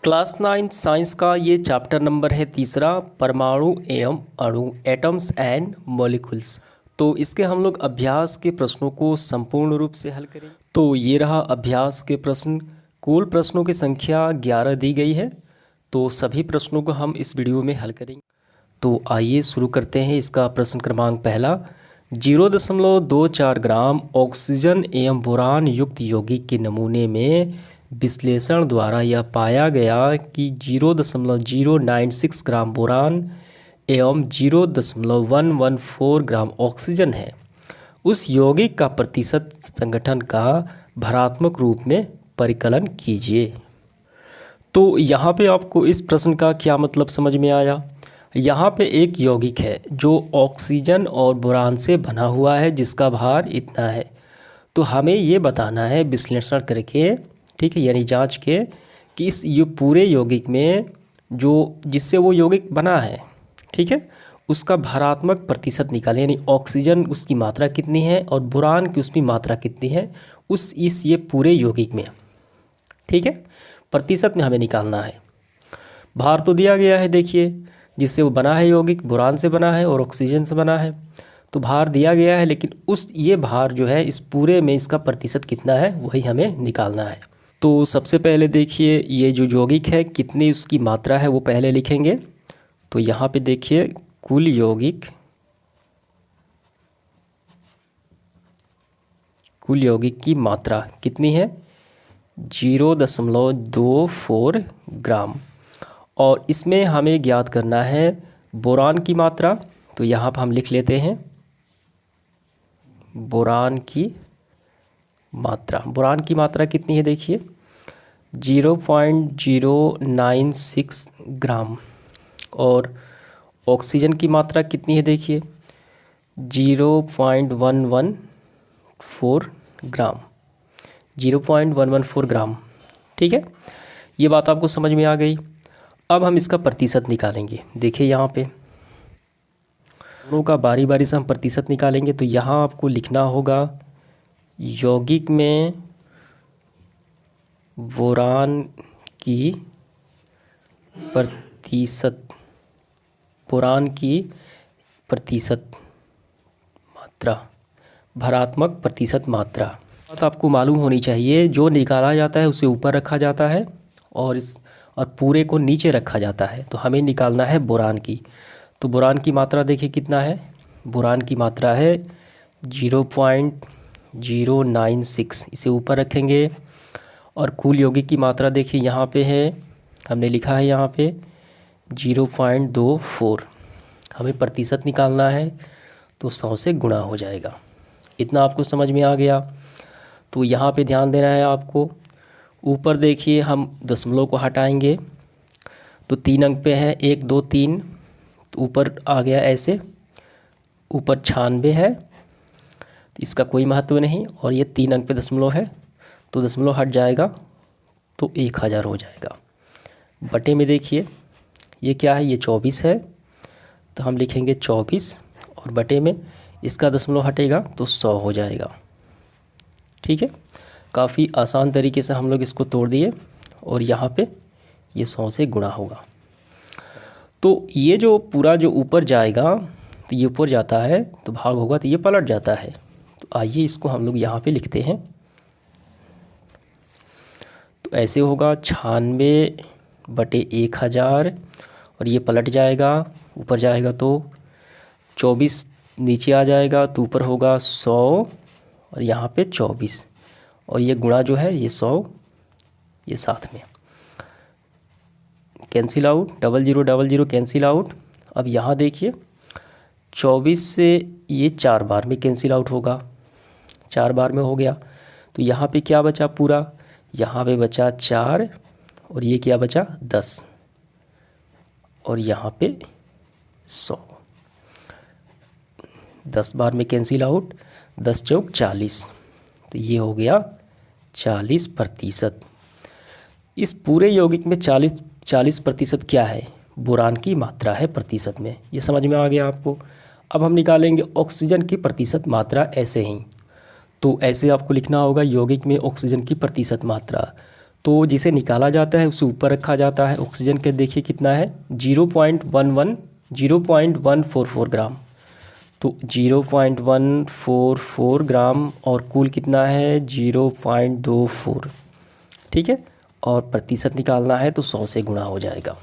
Class 9 science का ये chapter number है तीसरा, परमाणु एवं अणु, एटम्स एंड मॉलिक्यूल्स। तो इसके हम लोग अभ्यास के प्रश्नों को संपूर्ण रूप से हल करेंगे। तो ये रहा अभ्यास के प्रश्न। कुल प्रश्नों की संख्या 11 दी गई है, तो सभी प्रश्नों को हम इस वीडियो में हल करेंगे। तो आइए शुरू करते हैं। इसका प्रश्न क्रमांक पहला, 0.24 ग्राम ऑक्सीजन एवं बोरान युक्त यौगिक के नमूने में विश्लेषण द्वारा यह पाया गया कि 0.096 ग्राम बोरान एवं 0.114 ग्राम ऑक्सीजन है। उस यौगिक का प्रतिशत संगठन का भरात्मक रूप में परिकलन कीजिए। तो यहाँ पे आपको इस प्रश्न का क्या मतलब समझ में आया। यहाँ पे एक यौगिक है जो ऑक्सीजन और बोरान से बना हुआ है, जिसका भार इतना है। तो हमें ये बताना है विश्लेषण करके, ठीक है, यानी जांच के, कि इस पूरे यौगिक में जो जिससे वो यौगिक बना है, ठीक है, उसका भरात्मक प्रतिशत निकालें। यानी ऑक्सीजन उसकी मात्रा कितनी है और बोरान की उसकी मात्रा कितनी है इस ये पूरे यौगिक में, ठीक है, प्रतिशत में हमें निकालना है। भार तो दिया गया है, देखिए, जिससे वो बना है यौगिक बोरान से बना है और ऑक्सीजन से बना है, तो भार दिया गया है, लेकिन ये भार जो है इस पूरे में इसका प्रतिशत कितना है वही हमें निकालना है। तो सबसे पहले देखिए ये जो यौगिक है कितनी उसकी मात्रा है वो पहले लिखेंगे। तो यहाँ पे देखिए कुल यौगिक की मात्रा कितनी है, 0.24 ग्राम। और इसमें हमें ज्ञात करना है बोरान की मात्रा। तो यहाँ पर हम लिख लेते हैं बोरान की मात्रा कितनी है, देखिए 0.096 ग्राम। और ऑक्सीजन की मात्रा कितनी है, देखिए 0.114 ग्राम, 0.114 ग्राम, ठीक है। ये बात आपको समझ में आ गई। अब हम इसका प्रतिशत निकालेंगे। देखिए यहाँ पे दोनों का बारी बारी से हम प्रतिशत निकालेंगे। तो यहाँ आपको लिखना होगा यौगिक में बोरान की प्रतिशत मात्रा, भरात्मक प्रतिशत मात्रा। बात आपको मालूम होनी चाहिए, जो निकाला जाता है उसे ऊपर रखा जाता है और पूरे को नीचे रखा जाता है। तो हमें निकालना है बोरान की। तो बोरान की मात्रा देखिए कितना है, बोरान की मात्रा है 0.096, इसे ऊपर रखेंगे। और कुल यौगिक की मात्रा देखिए यहाँ पे है, हमने लिखा है यहाँ पे 0.24। हमें प्रतिशत निकालना है तो 100 से गुणा हो जाएगा। इतना आपको समझ में आ गया। तो यहाँ पे ध्यान देना है आपको। ऊपर देखिए हम दशमलव को हटाएंगे तो 3 अंक पे है, 1 2 3, तो ऊपर आ गया ऐसे, ऊपर 96 है, तो इसका कोई महत्व नहीं। और ये 3 अंक पे दशमलव है, तो दशमलव हट जाएगा तो 1000 हो जाएगा। बटे में देखिए ये क्या है, ये 24 है, तो हम लिखेंगे 24, और बटे में इसका दशमलव हटेगा तो 100 हो जाएगा, ठीक है। काफ़ी आसान तरीके से हम लोग इसको तोड़ दिए, और यहाँ पे ये 100 से गुणा होगा। तो ये जो पूरा जो ऊपर जाएगा, तो ये ऊपर जाता है तो भाग होगा तो ये पलट जाता है। तो आइए इसको हम लोग यहाँ पे लिखते हैं। तो ऐसे होगा 96/1000, और ये पलट जाएगा, ऊपर जाएगा तो 24 नीचे आ जाएगा, तो ऊपर होगा 100 और यहाँ पे 24, और ये गुणा जो है ये 100 ये साथ में कैंसिल आउट, 0000 कैंसिल आउट। अब यहाँ देखिए 24 से ये 4 बार में कैंसिल आउट होगा, 4 बार में हो गया। तो यहाँ पे क्या बचा पूरा, यहाँ पे बचा 4, और ये क्या बचा 10, और यहाँ पे 100, 10 बार में कैंसिल आउट, 10 चौक 40, तो ये हो गया 40%। इस पूरे यौगिक में 40% क्या है, बोरान की मात्रा है प्रतिशत में। ये समझ में आ गया आपको। अब हम निकालेंगे ऑक्सीजन की प्रतिशत मात्रा ऐसे ही। तो ऐसे आपको लिखना होगा यौगिक में ऑक्सीजन की प्रतिशत मात्रा। तो जिसे निकाला जाता है उसे ऊपर रखा जाता है। ऑक्सीजन के देखिए कितना है 0.144 ग्राम, तो 0.144 ग्राम, और कुल कितना है 0.24, ठीक है। और प्रतिशत निकालना है तो 100 से गुणा हो जाएगा।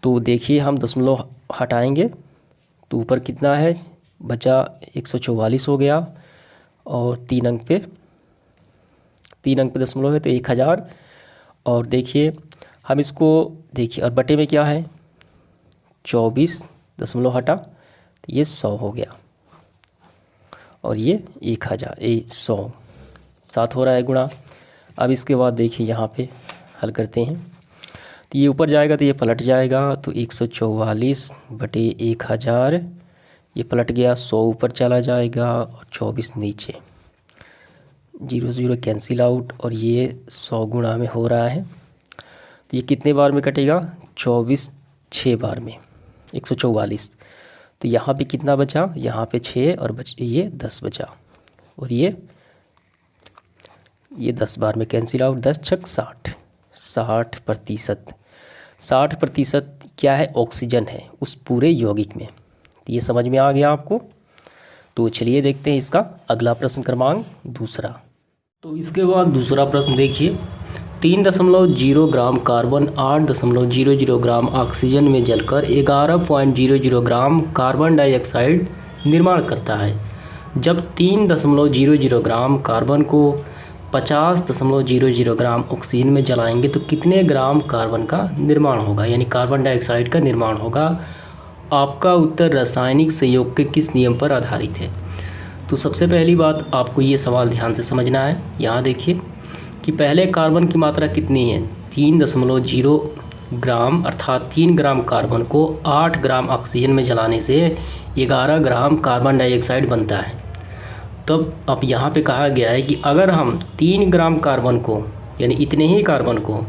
तो देखिए हम दशमलव हटाएंगे तो ऊपर कितना है बचा 144 हो गया, और 3 अंक पे दशमलव है तो 1000। और देखिए हम इसको देखिए, और बटे में क्या है 24 दशमलव हटा तो ये 100 हो गया, और ये 100 साथ हो रहा है गुणा। अब इसके बाद देखिए यहाँ पे हल करते हैं तो ये ऊपर जाएगा तो ये पलट जाएगा, तो 144 बटे 1000, ये पलट गया, 100 ऊपर चला जाएगा और 24 नीचे, 0 0 कैंसिल आउट, और ये 100 गुणा में हो रहा है तो ये कितने बार में कटेगा 24 6 बार में 144। तो यहाँ पे कितना बचा, यहाँ पे 6 और ये 10 बचा, और ये 10 बार में कैंसिल आउट, 10 छक 60%। 60% क्या है ऑक्सीजन है उस पूरे यौगिक में। तो ये समझ में आ गया आपको। तो चलिए देखते हैं इसका अगला प्रश्न क्रमांक दूसरा। तो इसके बाद दूसरा प्रश्न देखिए, 3.0 ग्राम कार्बन 8.00 ग्राम ऑक्सीजन में जलकर 11.00 ग्राम कार्बन डाइऑक्साइड निर्माण करता है। जब 3.00 ग्राम कार्बन को 50.00 ग्राम ऑक्सीजन में जलाएंगे तो कितने ग्राम कार्बन का निर्माण होगा, यानी कार्बन डाइऑक्साइड का निर्माण होगा। आपका उत्तर रासायनिक संयोग के किस नियम पर आधारित है। तो सबसे पहली बात आपको ये सवाल ध्यान से समझना है। यहाँ देखिए कि पहले कार्बन की मात्रा कितनी है 3.0 ग्राम, अर्थात 3 ग्राम कार्बन को 8 ग्राम ऑक्सीजन में जलाने से 11 ग्राम कार्बन डाइऑक्साइड बनता है। तब अब यहाँ पे कहा गया है कि अगर हम 3 ग्राम कार्बन को, यानी इतने ही कार्बन को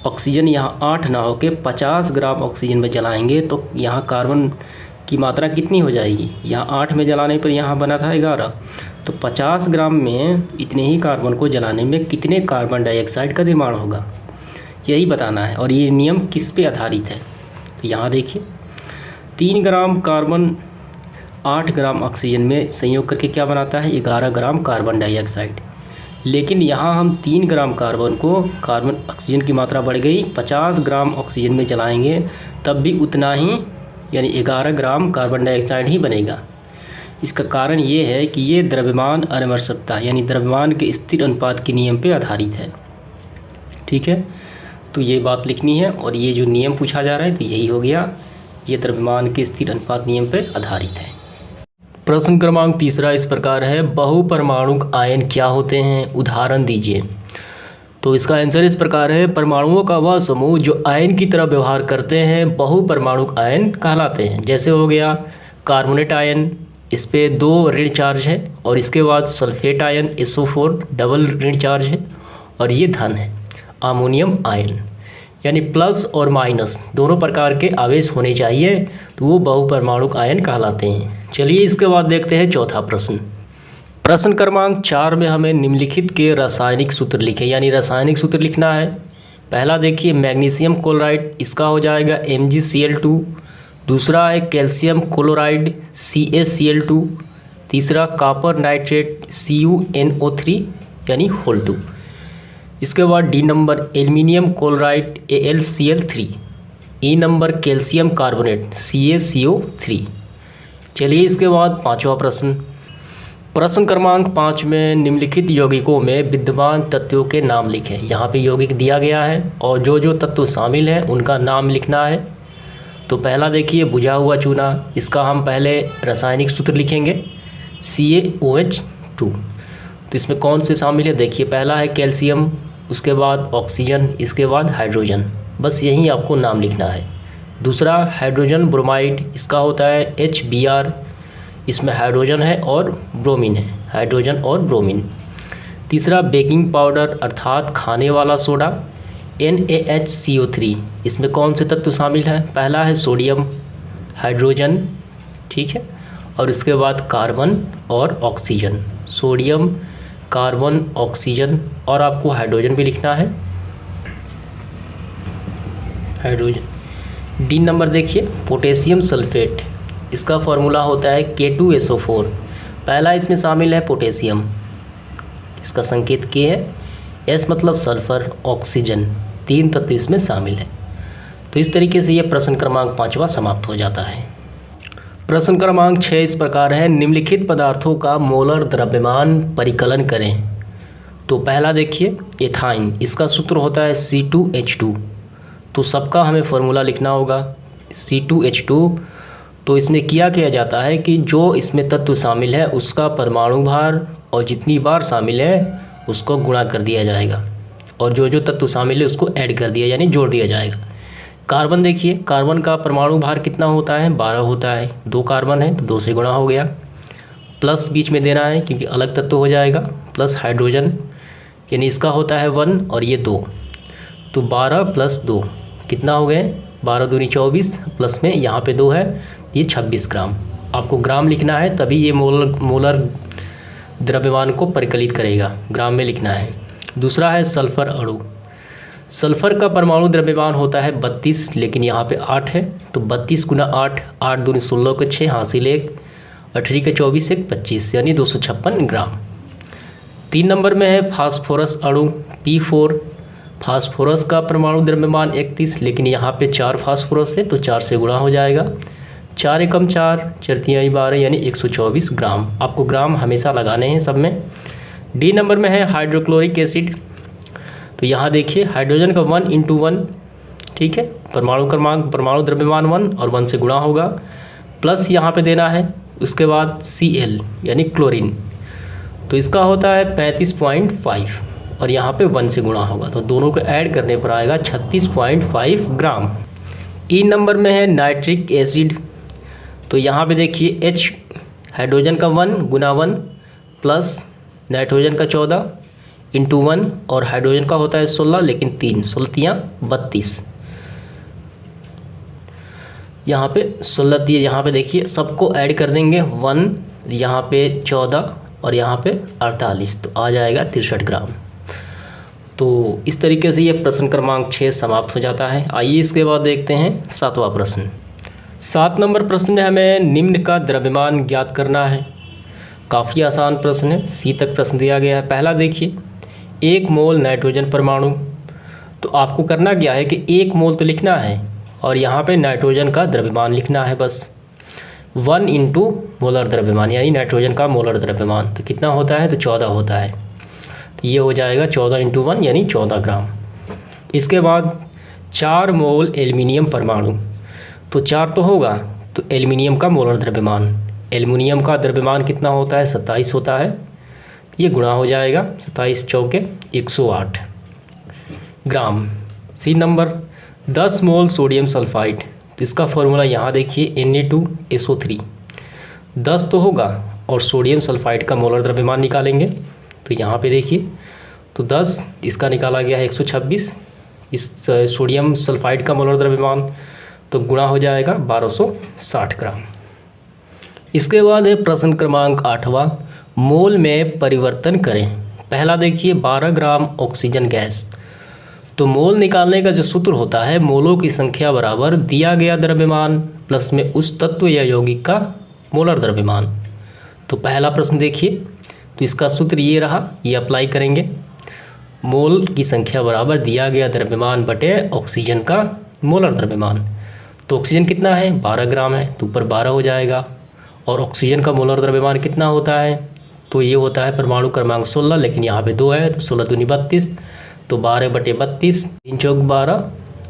ऑक्सीजन यहाँ 8 ना होके 50 ग्राम ऑक्सीजन में जलाएंगे तो यहाँ कार्बन की मात्रा कितनी हो जाएगी। यहाँ 8 में जलाने पर यहाँ बना था 11, तो 50 ग्राम में इतने ही कार्बन को जलाने में कितने कार्बन डाइऑक्साइड का निर्माण होगा, यही बताना है। और ये नियम किस पे आधारित है, तो यहाँ देखिए 3 ग्राम कार्बन 8 ग्राम ऑक्सीजन में संयोग करके क्या बनाता है 11 ग्राम कार्बन डाइऑक्साइड। लेकिन यहाँ हम 3 ग्राम कार्बन को, कार्बन ऑक्सीजन की मात्रा बढ़ गई, 50 ग्राम ऑक्सीजन में जलाएंगे तब भी उतना ही, यानी 11 ग्राम कार्बन डाइऑक्साइड ही बनेगा। इसका कारण ये है कि ये द्रव्यमान अनमर्षकता यानी द्रव्यमान के स्थिर अनुपात के नियम पे आधारित है, ठीक है। तो ये बात लिखनी है, और ये जो नियम पूछा जा रहा है तो यही हो गया, ये द्रव्यमान के स्थिर अनुपात नियम पे आधारित है। प्रश्न क्रमांक तीसरा इस प्रकार है, बहुपरमाणुक आयन क्या होते हैं, उदाहरण दीजिए। तो इसका आंसर इस प्रकार है, परमाणुओं का वह समूह जो आयन की तरह व्यवहार करते हैं बहुपरमाणुक आयन कहलाते हैं। जैसे हो गया कार्बोनेट आयन, इस पे 2 ऋण चार्ज है, और इसके बाद सल्फेट आयन SO4 डबल ऋण चार्ज है, और ये धन है। अमोनियम आयन यानी प्लस और माइनस दोनों प्रकार के आवेश होने चाहिए, तो वो बहुपरमाणुक आयन कहलाते हैं। चलिए इसके बाद देखते हैं चौथा प्रश्न। प्रश्न क्रमांक 4 में हमें निम्नलिखित के रासायनिक सूत्र लिखें, यानी रासायनिक सूत्र लिखना है। पहला देखिए मैग्नीशियम क्लोराइड, इसका हो जाएगा MgCl2। दूसरा है कैल्शियम क्लोराइड CaCl2। तीसरा कॉपर नाइट्रेट CuNO3 यानी Hol2। इसके बाद D number aluminium chloride AlCl3। ई नंबर कैल्शियम कार्बोनेट CaCO3। चलिए इसके बाद पांचवा प्रश्न। प्रश्न क्रमांक 5 में निम्नलिखित यौगिकों में विद्यमान तत्वों के नाम लिखें। यहाँ पे यौगिक दिया गया है और जो जो तत्व शामिल हैं उनका नाम लिखना है। तो पहला देखिए बुझा हुआ चूना, इसका हम पहले रासायनिक सूत्र लिखेंगे CaOH2। तो इसमें कौन से शामिल है देखिए, पहला है कैल्शियम, उसके बाद ऑक्सीजन, इसके बाद हाइड्रोजन, बस यही आपको नाम लिखना है। दूसरा हाइड्रोजन ब्रोमाइड, इसका होता है HBr, इसमें हाइड्रोजन है और ब्रोमीन है, हाइड्रोजन और ब्रोमीन। तीसरा बेकिंग पाउडर अर्थात खाने वाला सोडा NaHCO3, इसमें कौन से तत्व शामिल हैं, पहला है सोडियम, हाइड्रोजन, ठीक है, और इसके बाद कार्बन और ऑक्सीजन। सोडियम, कार्बन, ऑक्सीजन और आपको हाइड्रोजन भी लिखना है, हाइड्रोजन। डी नंबर देखिए पोटेशियम सल्फेट, इसका फॉर्मूला होता है K2SO4। पहला इसमें शामिल है पोटेशियम, इसका संकेत K है, S मतलब सल्फर, ऑक्सीजन, 3 तत्व इसमें शामिल है। तो इस तरीके से यह प्रश्न क्रमांक 5वां समाप्त हो जाता है। प्रश्न क्रमांक 6 इस प्रकार है, निम्नलिखित पदार्थों का मोलर द्रव्यमान परिकलन करें। तो पहला देखिए एथाइन, इसका सूत्र होता है C2H2। तो सबका हमें फॉर्मूला लिखना होगा C2H2। तो इसमें किया जाता है कि जो इसमें तत्व शामिल है उसका परमाणु भार और जितनी बार शामिल है उसको गुणा कर दिया जाएगा, और जो जो तत्व शामिल है उसको ऐड कर दिया यानी जोड़ दिया जाएगा। कार्बन देखिए, कार्बन का परमाणु भार कितना होता है, 12 होता है। 2 कार्बन है तो 2 से गुणा हो गया, प्लस बीच में देना है क्योंकि अलग तत्व हो जाएगा, प्लस हाइड्रोजन यानी इसका होता है 1 और ये 2, तो 12 + 2 कितना हो गए, 12 दूनी 24, प्लस में यहाँ पे 2 है, ये 26 ग्राम। आपको ग्राम लिखना है तभी ये मोलर द्रव्यमान को परिकलित करेगा, ग्राम में लिखना है। दूसरा है सल्फर अणु, सल्फर का परमाणु द्रव्यमान होता है 32, लेकिन यहाँ पे 8 है, तो 32 × 8, 8 दूनी 16 के 6 हासिल 1, 18 के 24 1 25 यानी 256 ग्राम। 3 नंबर में है फास्फोरस अणु P4, फास्फोरस का परमाणु द्रव्यमान 31, लेकिन यहाँ पे 4 फास्फोरस है तो 4 से गुणा हो जाएगा, 4 एकम 4, 4 तिहाई 12 यानी 124 ग्राम। आपको ग्राम हमेशा लगाने हैं सब में। डी नंबर में है हाइड्रोक्लोरिक एसिड, तो यहाँ देखिए हाइड्रोजन का 1 × 1, ठीक है, परमाणु द्रव्यमान 1 और 1 से गुणा होगा, प्लस यहाँ पे देना है, उसके बाद Cl यानी क्लोरीन, तो इसका होता है 35.5 और यहाँ पे 1 से गुणा होगा, तो दोनों को ऐड करने पर आएगा 36.5 ग्राम। ई नंबर में है नाइट्रिक एसिड, तो यहाँ पे देखिए H हाइड्रोजन का 1 × 1 प्लस नाइट्रोजन का 14 × 1 और हाइड्रोजन का होता है 16, लेकिन 3, 16 तियाँ 32, यहाँ पे 16 तियाँ, यहाँ पे देखिए सबको ऐड कर देंगे, 1 यहाँ पे 14 और यहाँ पे 48, तो आ जाएगा 63 ग्राम। तो इस तरीके से ये प्रश्न क्रमांक 6 समाप्त हो जाता है। आइए इसके बाद देखते हैं 7वां प्रश्न। 7 नंबर प्रश्न में हमें निम्न का द्रव्यमान ज्ञात करना है। काफ़ी आसान प्रश्न है, सी तक प्रश्न दिया गया है। पहला देखिए 1 मोल नाइट्रोजन परमाणु, तो आपको करना क्या है कि 1 मोल तो लिखना है और यहाँ पे नाइट्रोजन का द्रव्यमान लिखना है बस। 1 × मोलर द्रव्यमान यानी नाइट्रोजन का मोलर द्रव्यमान, तो कितना होता है, तो 14 होता है, तो ये हो जाएगा 14 × 1 यानी 14 ग्राम। इसके बाद 4 मोल एल्युमिनियम परमाणु, तो 4 तो होगा, तो एल्युमिनियम का मोलर द्रव्यमान, एल्युमिनियम का द्रव्यमान कितना होता है, 27 होता है, ये गुणा हो जाएगा, 27 चौके 108 gram. C number 10 mole sodium sulphide, तो इसका फॉर्मूला यहाँ देखिए Na2SO3, 10 तो होगा और सोडियम सल्फाइड का मोलर द्रव्यमान निकालेंगे, तो यहाँ पे देखिए, तो 10 इसका निकाला गया है 126, इस सोडियम सल्फाइड का मोलर द्रव्यमान, तो गुणा हो जाएगा 1260 ग्राम। इसके बाद है प्रश्न क्रमांक 8वां, मोल में परिवर्तन करें। पहला देखिए 12 ग्राम ऑक्सीजन गैस, तो मोल निकालने का जो सूत्र होता है, मोलों की संख्या बराबर दिया गया द्रव्यमान प्लस में उस तत्व या यौगिक का मोलर द्रव्यमान। तो पहला प्रश्न देखिए, तो इसका सूत्र ये रहा, ये अप्लाई करेंगे, मोल की संख्या बराबर दिया गया द्रव्यमान बटे ऑक्सीजन का मोलर द्रव्यमान। तो ऑक्सीजन कितना है, 12 ग्राम है, तो ऊपर 12 हो जाएगा, और ऑक्सीजन का मोलर द्रव्यमान कितना होता है, तो ये होता है परमाणु क्रमांक 16, लेकिन यहाँ पे 2 है, तो 16 दूनी 32, तो 12 बटे 32, 3 चौक 12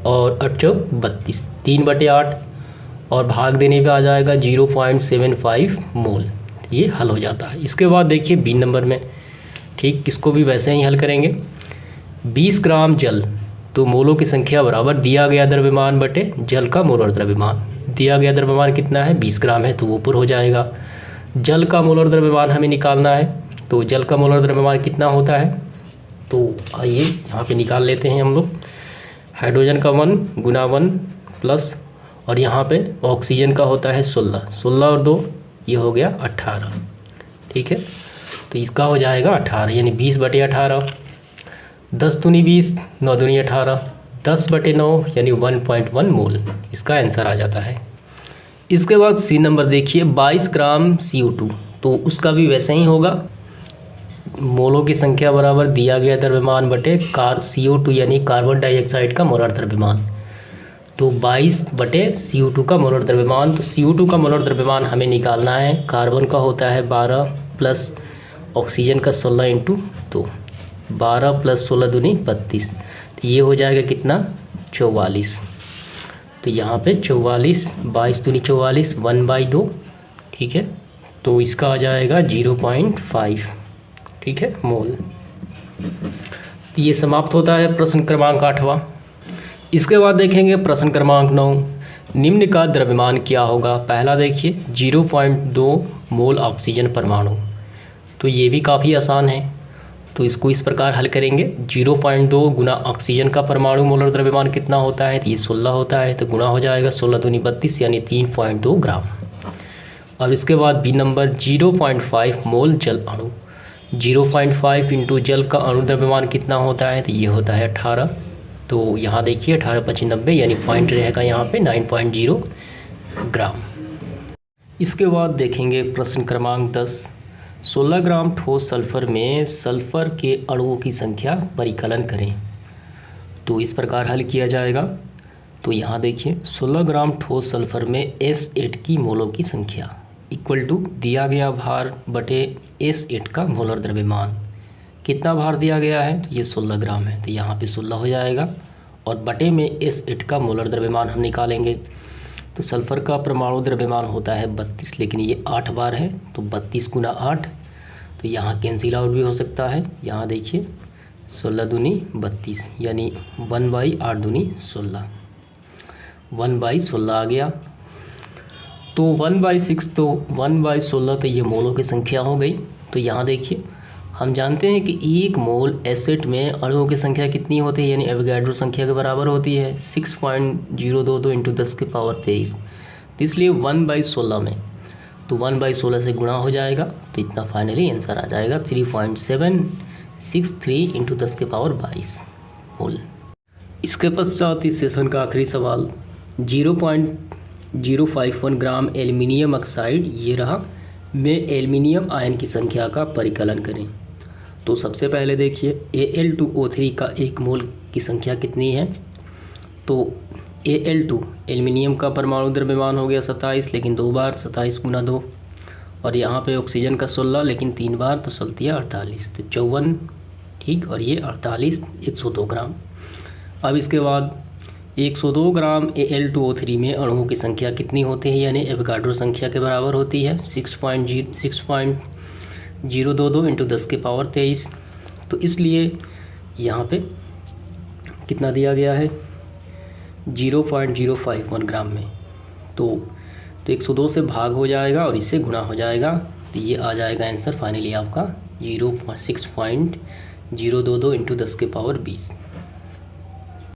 और 8 चौक 32, 3 बटे 8 और भाग देने पे आ जाएगा 0.75 मोल। ये हल हो जाता है। इसके बाद देखिए बी नंबर में, ठीक, किसको भी वैसे ही हल करेंगे। 20 ग्राम जल, तो मोलों की संख्या बराबर दिया गया द्रव्यमान बटे जल का मोलर द्रव्यमान। दिया गया द्रव्यमान कितना है, 20 ग्राम है, तो ऊपर हो जाएगा। जल का मोलर द्रव्यमान हमें निकालना है, तो जल का मोलर द्रव्यमान कितना होता है, तो आइए यहाँ पे निकाल लेते हैं हम लोग। हाइड्रोजन का 1 × 1 प्लस, और यहाँ पे ऑक्सीजन का होता है 16 और 2 ये हो गया 18, ठीक है। तो इसका हो जाएगा 18 यानी 20/18। 10 दूनी 20, 9 दूनी 18, 10/9 यानी 1.1 मोल इसका आंसर आ जाता है। इसके बाद सी नंबर देखिए 22 ग्राम CO2, तो उसका भी वैसे ही होगा, मोलों की संख्या बराबर दिया गया द्रव्यमान बटे CO2 यानी कार्बन डाइऑक्साइड का मोलर द्रव्यमान। तो 22/CO2 का मोलर द्रव्यमान, तो CO2 का मोलर द्रव्यमान हमें निकालना है। कार्बन का होता है 12 प्लस ऑक्सीजन का 16 × 2, 12 + 16 दूनी 32, तो ये हो जाएगा कितना 44। तो यहाँ पे 44, 22 दूनी 44, 1/2, ठीक है। तो इसका आ जाएगा 0.5, ठीक है, मोल। ये समाप्त होता है प्रश्न क्रमांक 8वां। इसके बाद देखेंगे प्रश्न क्रमांक 9, निम्न का द्रव्यमान क्या होगा। पहला देखिए 0.2 मोल ऑक्सीजन परमाणु, तो ये भी काफ़ी आसान है। तो इसको इस प्रकार हल करेंगे, 0.2 गुना ऑक्सीजन का परमाणु मोलर द्रव्यमान कितना होता है, तो ये 16 होता है, तो गुना हो जाएगा 16 दूनी 32 यानी 3.2 ग्राम। और इसके बाद बी नंबर 0.5 मोल जल अणु, 0.5 इंटू जल का अणु द्रव्यमान कितना होता है, तो ये होता है 18। तो यहाँ देखिए 18×5 = 90 यानी पॉइंट रहेगा यहाँ पे 9.0 ग्राम। इसके बाद देखेंगे प्रश्न क्रमांक 10, 16 ग्राम ठोस सल्फर में सल्फर के अणुओं की संख्या परिकलन करें। तो इस प्रकार हल किया जाएगा। तो यहाँ देखिए 16 ग्राम ठोस सल्फर में S8 की मोलों की संख्या इक्वल टू दिया गया भार बटे S8 का मोलर द्रव्यमान। कितना भार दिया गया है, तो ये 16 ग्राम है, तो यहाँ पे 16 हो जाएगा, और बटे में S8 का मोलर द्रव्यमान हम निकालेंगे। तो सल्फ़र का परमाणु द्रव्यमान होता है 32, लेकिन ये 8 बार है, तो 32 × 8, तो यहाँ कैंसिल आउट भी हो सकता है। यहाँ देखिए 16 दूनी 32 यानी 1/8 दूनी 16, 1/16 आ गया। तो 1/6, तो 1/16, तो ये मोलों की संख्या हो गई। तो यहाँ देखिए हम जानते हैं कि 1 मोल एसिड में अणुओं की संख्या कितनी होती है, यानी एवोगाड्रो संख्या के बराबर होती है 6.022 × 10⁻23। तो इसलिए 1/16 में, तो 1/16 से गुणा हो जाएगा, तो इतना फाइनली आंसर आ जाएगा 3.763 × 10⁻22 मोल। इसके पश्चात इस सेशन का आखिरी सवाल 0.051 ग्राम एल्युमिनियम ऑक्साइड ये रहा में एल्युमिनियम आयन की संख्या का परिकलन करें। तो सबसे पहले देखिए Al2O3 का 1 मोल की संख्या कितनी है। तो Al2 एल्युमिनियम का परमाणु द्रव्यमान हो गया 27, लेकिन 2 बार 27 × 2, और यहाँ पे ऑक्सीजन का 16 लेकिन 3 बार, तो 48, तो 54, ठीक, और ये 48, 102 ग्राम। अब इसके बाद 102 ग्राम Al2O3 में अणुओं की संख्या कितनी होती है, यानी एवोगाड्रो संख्या के बराबर होती है 6.022 × 10⁻23। तो इसलिए यहाँ पे कितना दिया गया है 0.051 ग्राम में, तो 102 से भाग हो जाएगा और इससे गुणा हो जाएगा, तो ये आ जाएगा आंसर फाइनली आपका 6.022 × 10⁻20।